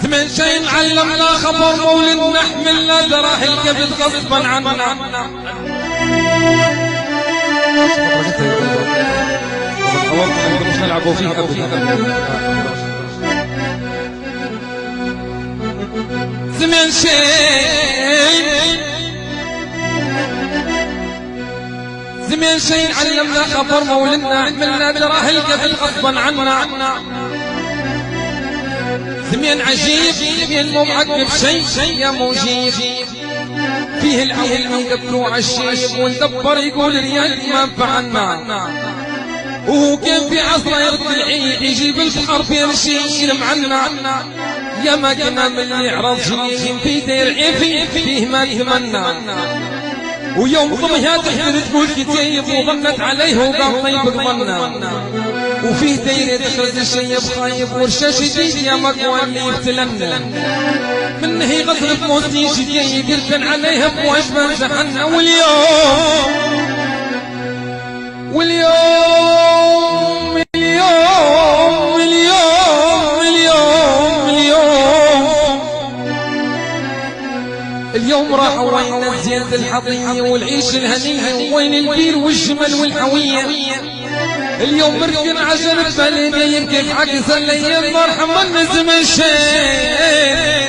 ثمن شيء علمنا خبر مولد نحمل لا دراح الكبد غصبا عنا. مش نلعبوا فيه ثمن شيء علمنا خبر مولدنا عملنا دراح الكبد غصبا عنا. ثمن عجيب ثمن مو معقب شيء يا مجيب فيه العيل يقبلوا عالشيب وندبر يقول ريال ما فعلنا. وهو كان في عصره يرد العيد يجيب البحر في الشيل معنا. يا ما كنا من اللي يعرض شيء في دير عيفي فيه ما تمنى. ويوم ضمها تحمل تقول كتيب وظنت عليه وقام طيب ظنا. وفيه دير دخلت الشيب خايب ورشاش جديد يا مقوى اللي يبتلنا. منه يغضرب موتي جديد يركن عليها بواش ما زحنا. اليوم راحوا وين الزينة الحظية والعيش الهنية وين البير والجمل والحوية. اليوم مركن عجل بلدي يبكي عكس اللي مرحبا نزم الشيء